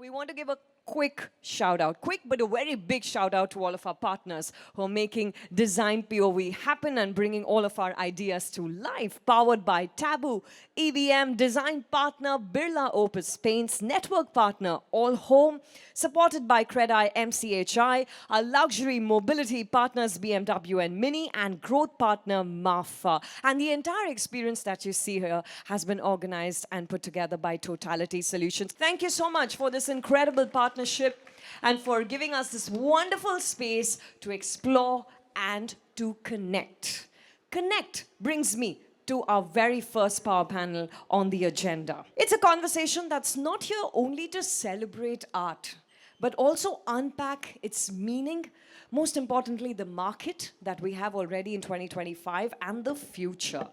We want to give a quick shout out, quick but a very big shout out to all of our partners who are making Design POV happen and bringing all of our ideas to life. Powered by Taboo, EVM, design partner Birla Opus Paints, network partner All Home, supported by Credai MCHI, our luxury mobility partners BMW and Mini, and growth partner MAFA. And the entire experience that you see here has been organized and put together by Totality Solutions. Thank you so much for this incredible partnership and for giving us this wonderful space to explore and to connect. Connect brings me to our very first power panel on the agenda. It's a conversation that's not here only to celebrate art, but also unpack its meaning, most importantly, the market that we have already in 2025 and the future.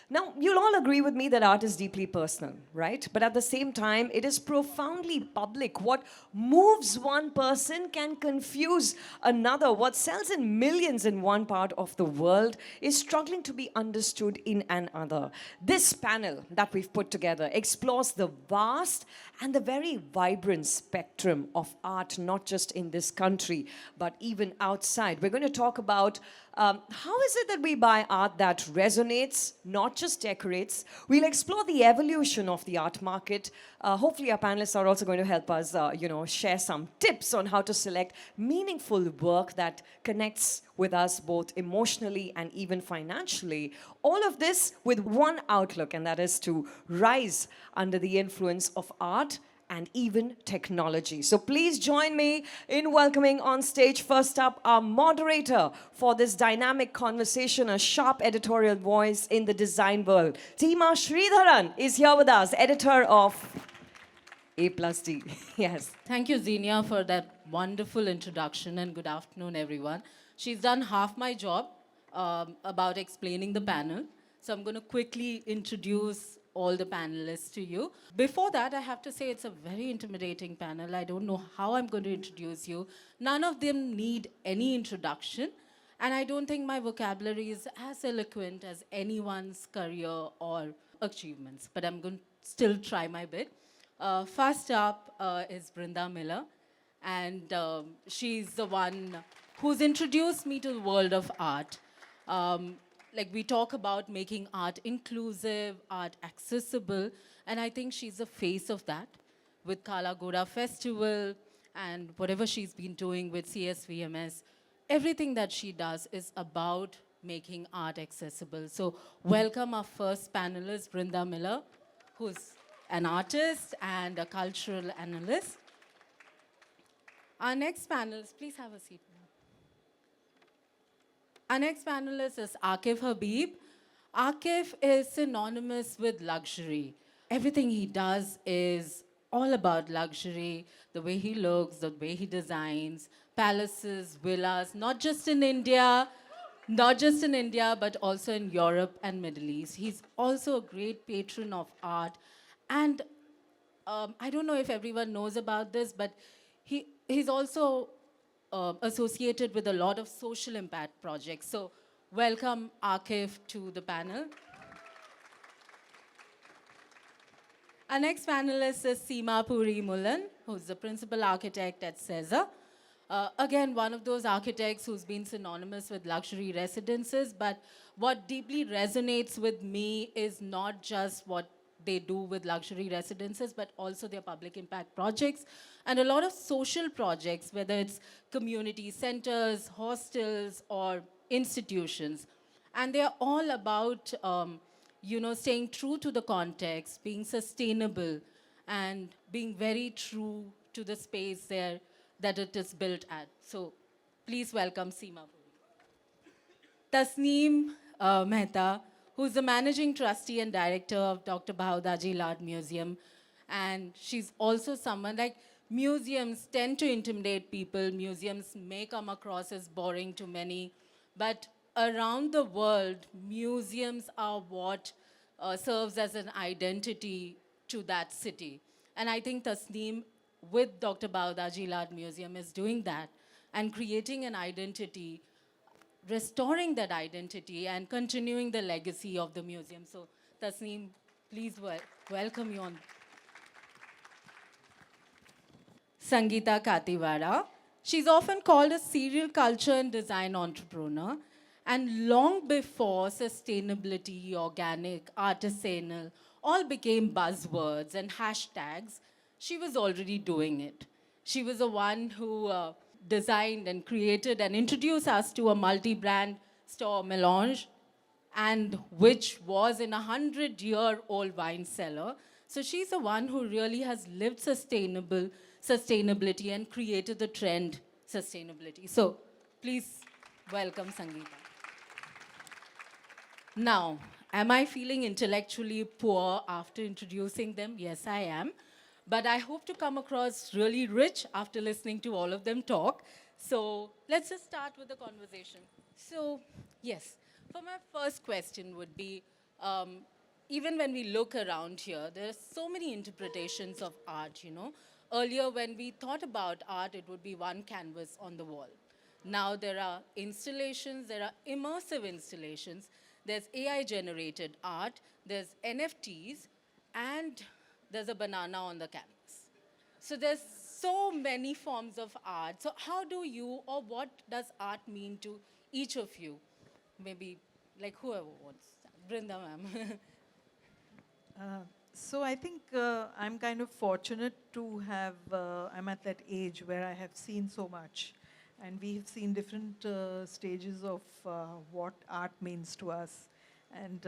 Now, you'll all agree with me that art is deeply personal, right? But at the same time, it is profoundly public. What moves one person can confuse another. What sells in millions in one part of the world is struggling to be understood in another. This panel that we've put together explores the vast and the very vibrant spectrum of art, not just in this country, but even outside. We're going to talk about how is it that we buy art that resonates, not just decorates. We'll explore the evolution of the art market. Hopefully our panelists are also going to help us, share some tips on how to select meaningful work that connects with us both emotionally and even financially. All of this with one outlook, and that is to rise under the influence of art and even technology. So please join me in welcoming on stage, first up, our moderator for this dynamic conversation, a sharp editorial voice in the design world. Seema Sreedharan is here with us, editor of A+D. Yes. Thank you, Xenia, for that wonderful introduction, and good afternoon, everyone. She's done half my job about explaining the panel. So I'm going to quickly introduce all the panelists to you. Before that, I have to say it's a very intimidating panel. I don't know how I'm going to introduce you. None of them need any introduction. And I don't think my vocabulary is as eloquent as anyone's career or achievements. But I'm going to still try my bit. First up is Brinda Miller. And she's the one who's introduced me to the world of art. We talk about making art inclusive, art accessible, and I think she's the face of that with Ghoda Festival and whatever she's been doing with CSVMS. Everything that she does is about making art accessible. So welcome our first panelist, Brinda Miller, who's an artist and a cultural analyst. Our next panelist, please have a seat. Our next panelist is Aakif Habib. Aakif is synonymous with luxury. Everything he does is all about luxury, the way he looks, the way he designs, palaces, villas, not just in India, but also in Europe and Middle East. He's also a great patron of art. And I don't know if everyone knows about this, but he's also associated with a lot of social impact projects. So welcome Aakif to the panel. Our next panelist is Seema Puri Mullan, who's the principal architect at SEZA. Again, one of those architects who's been synonymous with luxury residences, but what deeply resonates with me is not just what they do with luxury residences, but also their public impact projects and a lot of social projects, whether it's community centers, hostels, or institutions. And they're all about, staying true to the context, being sustainable, and being very true to the space there that it is built at. So please welcome Seema. Tasneem Mehta, who's the managing trustee and director of Dr. Bhau Daji Art Museum. And she's also someone museums tend to intimidate people. Museums may come across as boring to many. But around the world, museums are what serves as an identity to that city. And I think Tasneem, with Dr. Bhau Daji Art Museum, is doing that and creating an identity, restoring that identity and continuing the legacy of the museum. So Tasneem, please welcome you on. Sangita Kathiwada. She's often called a serial culture and design entrepreneur. And long before sustainability, organic, artisanal all became buzzwords and hashtags, she was already doing it. She was the one who designed and created and introduced us to a multi-brand store melange, and which was in a 100-year-old wine cellar. So she's the one who really has lived sustainability and created the trend sustainability. So please welcome Sangita. Now, am I feeling intellectually poor after introducing them? Yes, I am. But I hope to come across really rich after listening to all of them talk. So let's just start with the conversation. So, yes, for my first question would be, even when we look around here, there are so many interpretations of art, you know. Earlier, when we thought about art, it would be one canvas on the wall. Now there are installations, there are immersive installations, there's AI generated art, there's NFTs, and there's a banana on the canvas. So there's so many forms of art. So how do you, or what does art mean to each of you? Maybe like whoever wants. Brinda ma'am. So I think I'm kind of fortunate to have, I'm at that age where I have seen so much. And we have seen different stages of what art means to us. And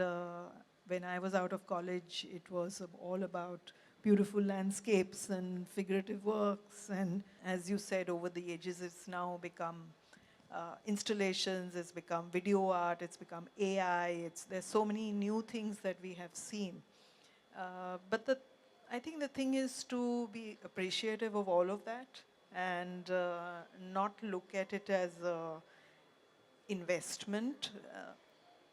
when I was out of college, it was all about beautiful landscapes and figurative works. And as you said, over the ages, it's now become installations, it's become video art, it's become AI. There's so many new things that we have seen. But I think the thing is to be appreciative of all of that and not look at it as a investment.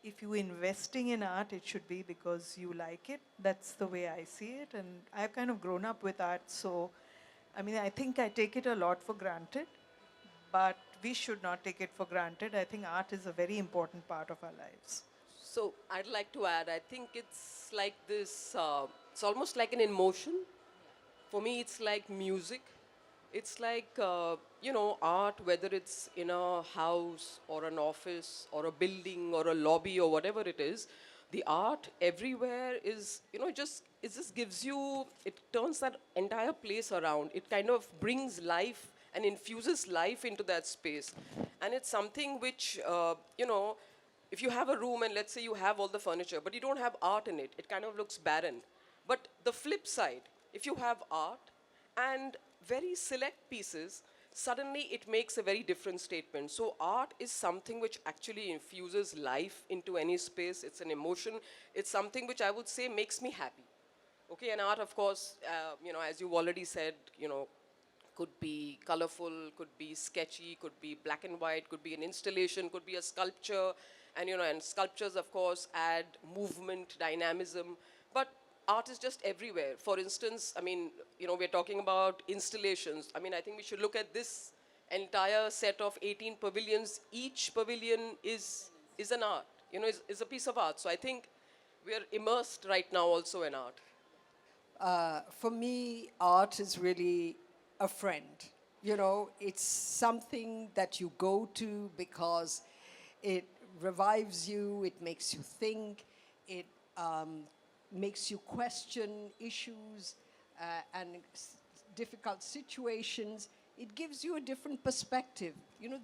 If you're investing in art, it should be because you like it. That's the way I see it. And I've kind of grown up with art, so I mean, I think I take it a lot for granted, but we should not take it for granted. I think art is a very important part of our lives. So I'd like to add, I think it's like this, it's almost like an emotion. For me, it's like music. It's like, art, whether it's in a house or an office or a building or a lobby or whatever it is, the art everywhere is, it just gives you, it turns that entire place around. It kind of brings life and infuses life into that space. And it's something which, if you have a room and let's say you have all the furniture, but you don't have art in it, it kind of looks barren. But the flip side, if you have art and very select pieces, suddenly it makes a very different statement. So art is something which actually infuses life into any space. It's an emotion. It's something which I would say makes me happy. Okay, and art, of course, as you've already said, could be colorful, could be sketchy, could be black and white, could be an installation, could be a sculpture. And sculptures, of course, add movement, dynamism. But art is just everywhere. For instance, we're talking about installations. I think we should look at this entire set of 18 pavilions. Each pavilion is an art, is a piece of art. So I think we're immersed right now also in art. For me, art is really a friend. It's something that you go to because it revives you, it makes you think, it makes you question issues and difficult situations. It gives you a different perspective.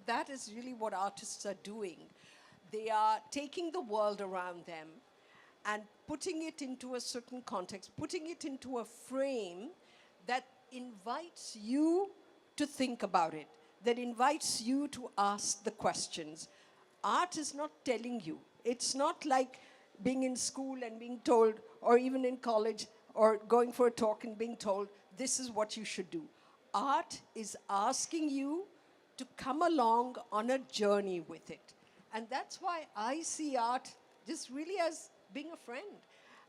That is really what artists are doing. They are taking the world around them and putting it into a certain context, putting it into a frame that invites you to think about it, that invites you to ask the questions. Art is not telling you. It's not like being in school and being told, or even in college, or going for a talk and being told, this is what you should do. Art is asking you to come along on a journey with it. And that's why I see art just really as being a friend.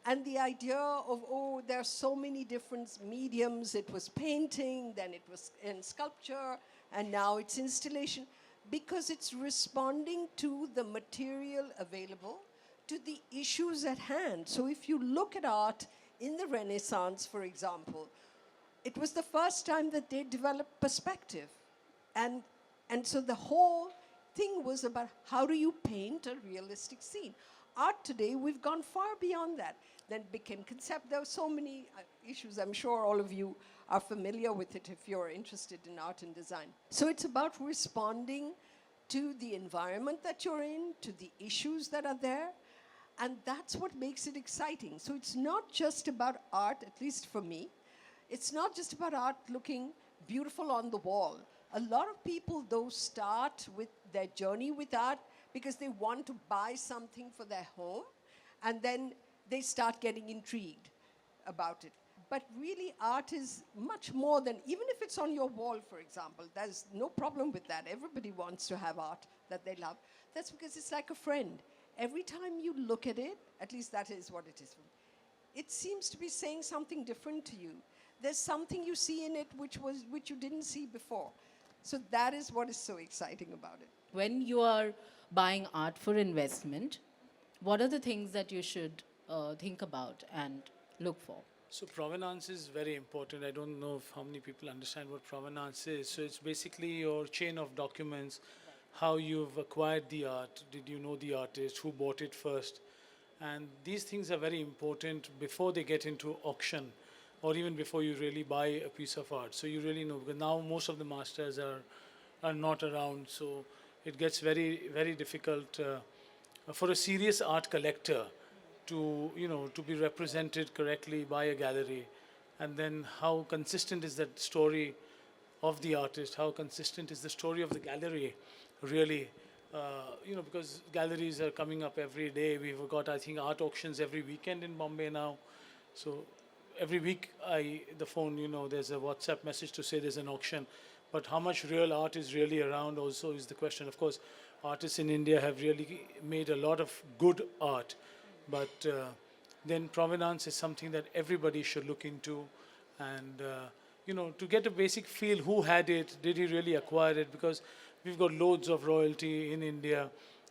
And the idea of, there are so many different mediums. It was painting, then it was in sculpture, and now it's installation. Because it's responding to the material available, to the issues at hand. So if you look at art in the Renaissance, for example, it was the first time that they developed perspective. And, and so the whole thing was about how do you paint a realistic scene. Art today, we've gone far beyond that. Then it became concept. There were so many issues. I'm sure all of you are familiar with it if you're interested in art and design. So it's about responding to the environment that you're in, to the issues that are there. And that's what makes it exciting. So it's not just about art, at least for me. It's not just about art looking beautiful on the wall. A lot of people, though, start with their journey with art because they want to buy something for their home, and then they start getting intrigued about it. But really, art is much more than, even if it's on your wall, for example, there's no problem with that. Everybody wants to have art that they love. That's because it's like a friend. Every time you look at it, at least that is what it is for me, it seems to be saying something different to you. There's something you see in it which you didn't see before. So that is what is so exciting about it. When you are buying art for investment, what are the things that you should think about and look for? So provenance is very important. I don't know how many people understand what provenance is. So it's basically your chain of documents, how you've acquired the art, did you know the artist, who bought it first. And these things are very important before they get into auction or even before you really buy a piece of art. So you really know, because now most of the masters are not around. So it gets very, very difficult for a serious art collector to, to be represented correctly by a gallery. And then how consistent is that story of the artist, how consistent is the story of the gallery, really, because galleries are coming up every day. We've got, I think, art auctions every weekend in Bombay now. So every week, the phone, there's a WhatsApp message to say there's an auction. But how much real art is really around also is the question. Of course, artists in India have really made a lot of good art. But then provenance is something that everybody should look into. And, to get a basic feel, who had it, did he really acquire it? Because we've got loads of royalty in India.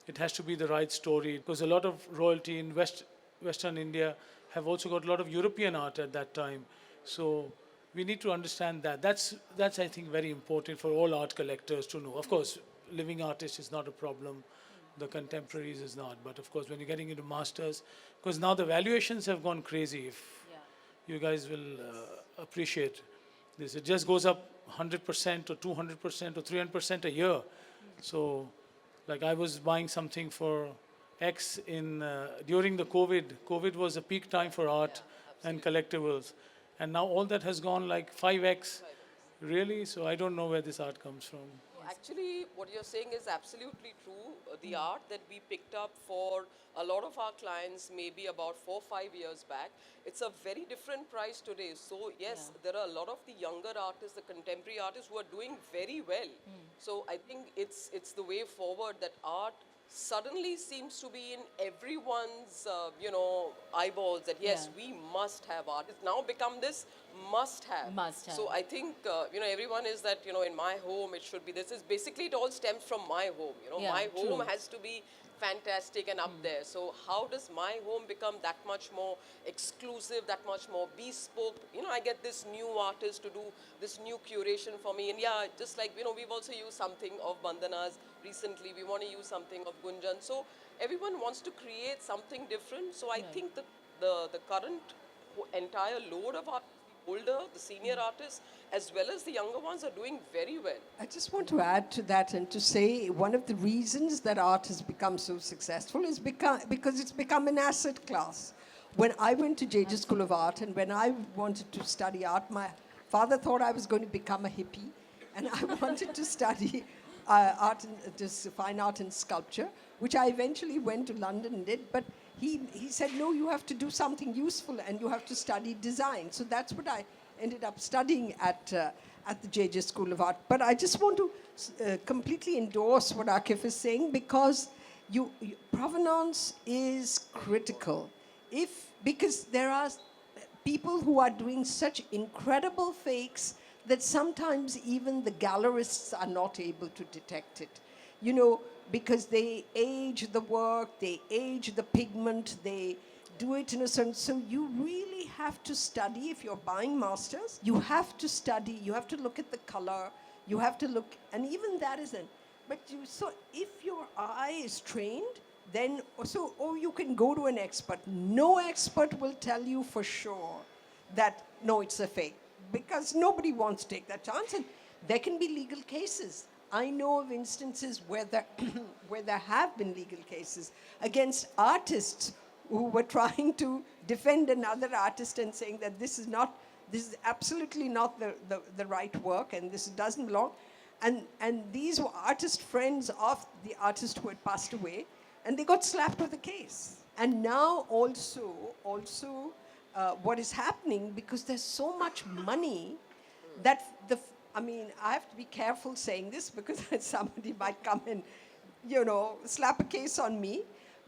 It has to be the right story. Because a lot of royalty in Western India have also got a lot of European art at that time. So we need to understand that. That's I think, very important for all art collectors to know. Of course, living artists is not a problem. The contemporaries is not. But of course, when you're getting into masters, because now the valuations have gone crazy. If you guys will appreciate this. It just goes up 100% or 200% or 300% a year. So, like I was buying something for X during the COVID. COVID was a peak time for art and collectibles. And now all that has gone like 5X. Really? So I don't know where this art comes from. Actually, what you're saying is absolutely true. The art that we picked up for a lot of our clients maybe about 4 or 5 years back, it's a very different price today. So yes, there are a lot of the younger artists, the contemporary artists who are doing very well. So I think it's the way forward, that art suddenly seems to be in everyone's, eyeballs, that yes, we must have art. It's now become this must have. Must have. So I think, everyone is that, in my home it should be this. Is basically it all stems from my home. Yeah, my home true. has to be fantastic and up there. So how does my home become that much more exclusive, that much more bespoke? I get this new artist to do this new curation for me. And yeah, just like, we've also used something of Bandanas recently. We want to use something of Gunjan. So everyone wants to create something different. So I think the current entire load of art, older, the senior artists, as well as the younger ones, are doing very well. I just want to add to that and to say one of the reasons that art has become so successful is because it's become an asset class. When I went to JJ School of Art and when I wanted to study art, my father thought I was going to become a hippie, and I wanted to study fine art and sculpture, which I eventually went to London and did. But he said, no, you have to do something useful and you have to study design. So that's what I ended up studying at the JJ School of Art. But I just want to completely endorse what Aakif is saying, because provenance is critical. Because there are people who are doing such incredible fakes that sometimes even the gallerists are not able to detect it. Because they age the work, they age the pigment, they do it in a certain, so you really have to study. If you're buying masters, you have to study, you have to look at the color, you have to look, and even that isn't. But you, so if your eye is trained, then, so, or you can go to an expert. No expert will tell you for sure that, no, it's a fake, because nobody wants to take that chance, and there can be legal cases. I know of instances where there, where there have been legal cases against artists who were trying to defend another artist and saying that this is absolutely not the right work and this doesn't belong. And these were artist friends of the artist who had passed away, and they got slapped with a case. And now also, what is happening, because there's so much money that I mean, I have to be careful saying this because somebody might come and, slap a case on me.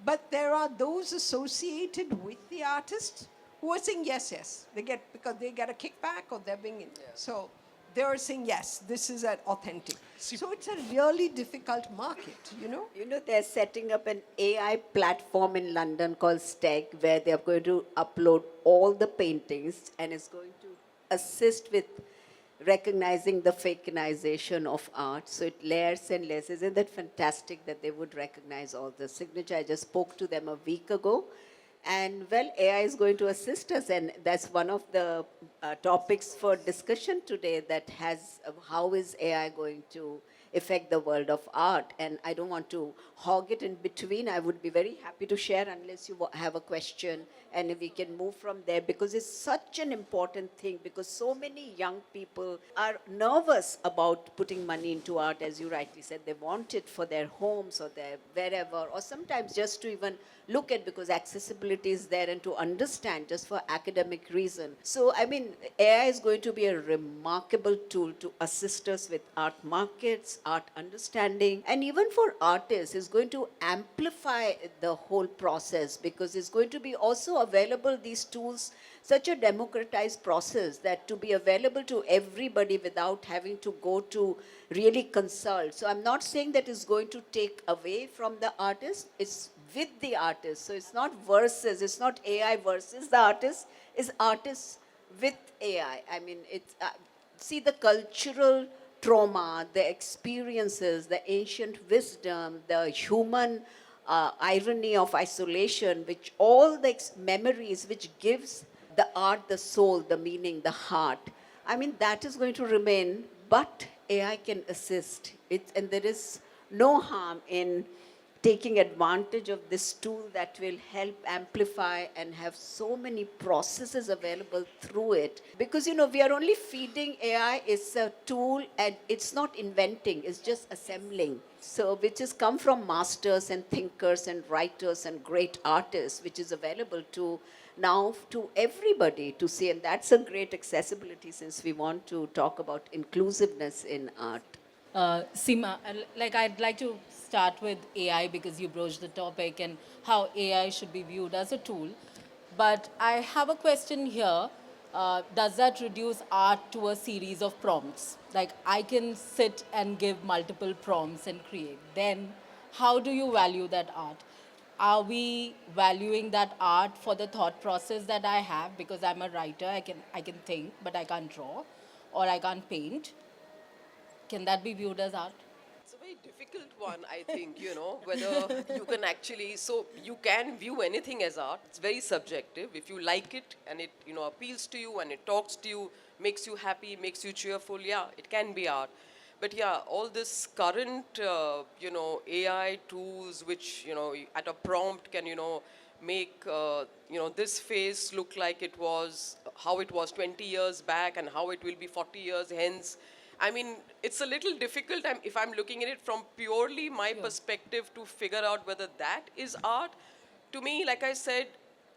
But there are those associated with the artist who are saying yes. Because they get a kickback or they're being, so they're saying yes, this is an authentic. So it's a really difficult market, They're setting up an AI platform in London called Steg, where they're going to upload all the paintings and it's going to assist with recognizing the fakenization of art. So it layers and layers. Isn't that fantastic that they would recognize all the signature? I just spoke to them a week ago. And well, AI is going to assist us, and that's one of the topics for discussion today, that has how is AI going to affect the world of art. And I don't want to hog it in between. I would be very happy to share unless you have a question, and we can move from there, because it's such an important thing, because so many young people are nervous about putting money into art, as you rightly said. They want it for their homes or their wherever, or sometimes just to even look at, because accessibility is there, and to understand just for academic reason. So, I mean, AI is going to be a remarkable tool to assist us with art markets, art understanding, and even for artists, it's going to amplify the whole process, because it's going to be also available, these tools, such a democratized process, that to be available to everybody without having to go to really consult. So I'm not saying that it's going to take away from the artist, it's with the artist. So it's not versus, it's not AI versus the artist, it's artists with AI. I mean, it's, see the cultural trauma, the experiences, the ancient wisdom, the human irony of isolation, which all the memories which gives the art, the soul, the meaning, the heart. I mean, that is going to remain, but AI can assist. And there is no harm in taking advantage of this tool that will help amplify and have so many processes available through it. Because, we are only feeding AI. It's a tool and it's not inventing, it's just assembling. So, which has come from masters and thinkers and writers and great artists, which is available to now to everybody to see. And that's a great accessibility, since we want to talk about inclusiveness in art. Seema, I'd like to start with AI, because you broached the topic and how AI should be viewed as a tool. But I have a question here. Does that reduce art to a series of prompts? Like, I can sit and give multiple prompts and create. Then, how do you value that art? Are we valuing that art for the thought process that I have? Because I'm a writer, I can think, but I can't draw, or I can't paint. Can that be viewed as art? It's a very difficult one, I think, whether you can actually, so you can view anything as art. It's very subjective. If you like it and it, appeals to you and it talks to you, makes you happy, makes you cheerful, yeah, it can be art. But yeah, all this current, AI tools, which, at a prompt can, make, this face look like it was, how it was 20 years back and how it will be 40 years hence. I mean, it's a little difficult if I'm looking at it from purely my perspective to figure out whether that is art. To me, like I said,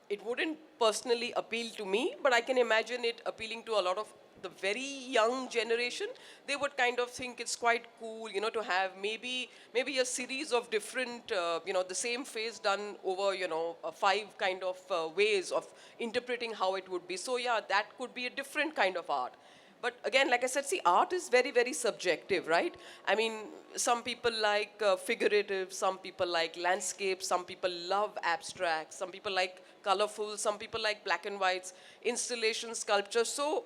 it wouldn't personally appeal to me, but I can imagine it appealing to a lot of the very young generation. They would kind of think it's quite cool, to have maybe a series of different, the same face done over, 5 kind of ways of interpreting how it would be. So yeah, that could be a different kind of art. But again, like I said, see, art is very, very subjective, right? I mean, some people like figurative, some people like landscape, some people love abstract, some people like colorful, some people like black and whites, installation, sculpture. So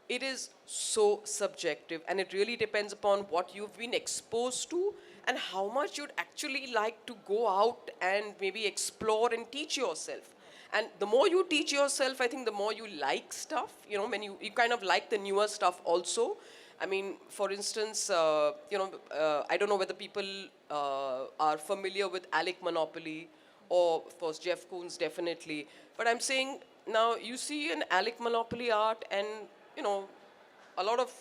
it is so subjective, and it really depends upon what you've been exposed to and how much you'd actually like to go out and maybe explore and teach yourself. And the more you teach yourself, I think the more you like stuff, you know, when you kind of like the newer stuff also. I mean, for instance, I don't know whether people are familiar with Alec Monopoly, or of course Jeff Koons definitely. But I'm saying now you see an Alec Monopoly art, and you know, a lot of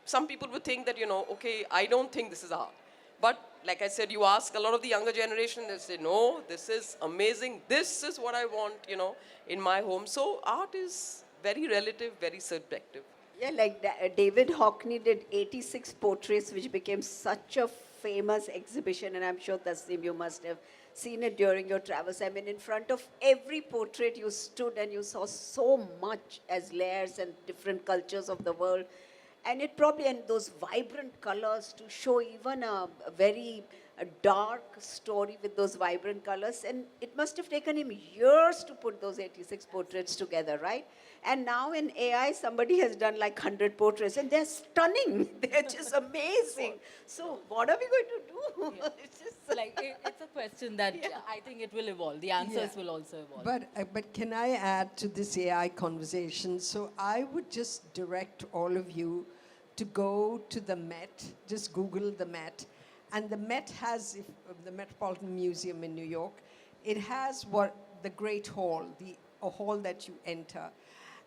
some people would think that, you know, okay, I don't think this is art. But like I said, you ask a lot of the younger generation, they say, no, this is amazing. This is what I want, you know, in my home. So art is very relative, very subjective. Yeah, like David Hockney did 86 portraits, which became such a famous exhibition, and I'm sure, Tasneem, you must have seen it during your travels. I mean, in front of every portrait you stood and you saw so much as layers and different cultures of the world. And it probably, and those vibrant colors to show even a very dark story with those vibrant colors. And it must have taken him years to put those 86 portraits together, right? And now in AI, somebody has done like 100 portraits, and they're stunning. They're just amazing. So what are we going to do? Yeah. It's just It's a question that I think it will evolve. The answers will also evolve. But can I add to this AI conversation? So I would just direct all of you to go to the Met, just Google the Met. And the Met has, the Metropolitan Museum in New York, it has what the Great Hall, a hall that you enter.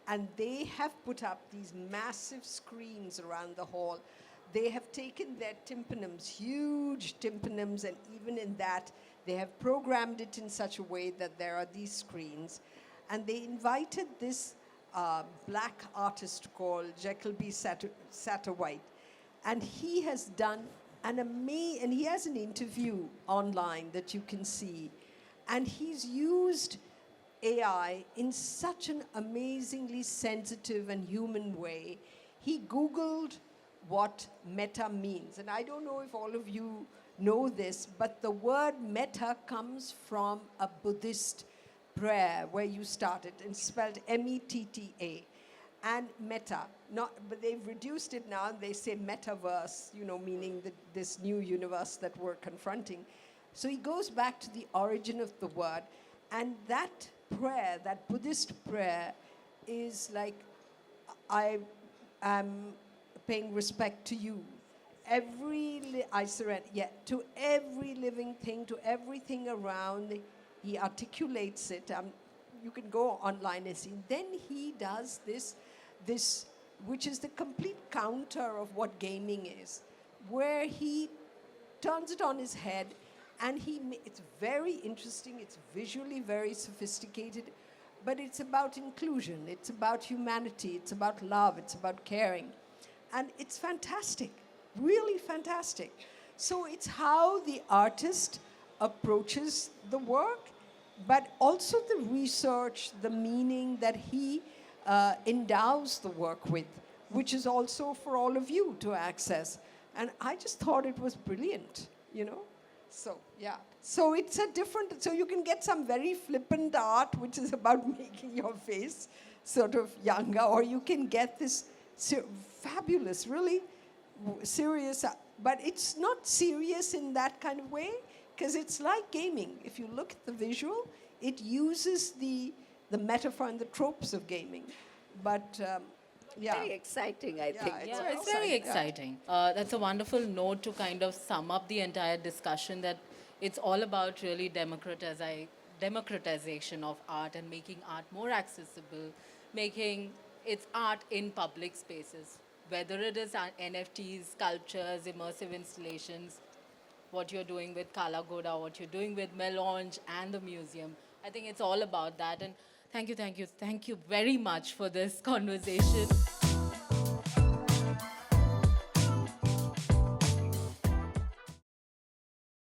And they have put up these massive screens around the hall. They have taken their tympanums, huge tympanums, and even in that, they have programmed it in such a way that there are these screens. And they invited this black artist called Jekyll B. Satterwhite. And he has done and he has an interview online that you can see. And he's used AI in such an amazingly sensitive and human way. He Googled what metta means. And I don't know if all of you know this, but the word metta comes from a Buddhist prayer where you start it, and spelled M-E-T-T-A. And metta, but they've reduced it now, and they say metaverse, you know, meaning this new universe that we're confronting. So he goes back to the origin of the word, and that prayer, that Buddhist prayer, is like, I am paying respect to you. I surrender, to every living thing, to everything around. He articulates it. You can go online and see. Then he does this, which is the complete counter of what gaming is, where he turns it on his head, and it's very interesting. It's visually very sophisticated, but it's about inclusion. It's about humanity. It's about love. It's about caring. And it's fantastic, really fantastic. So it's how the artist approaches the work, but also the research, the meaning that he endows the work with, which is also for all of you to access. And I just thought it was brilliant, you know? So, yeah. So it's so you can get some very flippant art, which is about making your face sort of younger, or you can get this fabulous, really serious, but it's not serious in that kind of way, because it's like gaming. If you look at the visual, it uses the metaphor and the tropes of gaming. But very exciting, I think. Yeah, it's very exciting. That's a wonderful note to kind of sum up the entire discussion, that it's all about really democratization of art and making art more accessible, making its art in public spaces, whether it is NFTs, sculptures, immersive installations, what you're doing with Ghoda, what you're doing with Melange and the museum. I think it's all about that. And thank you very much for this conversation.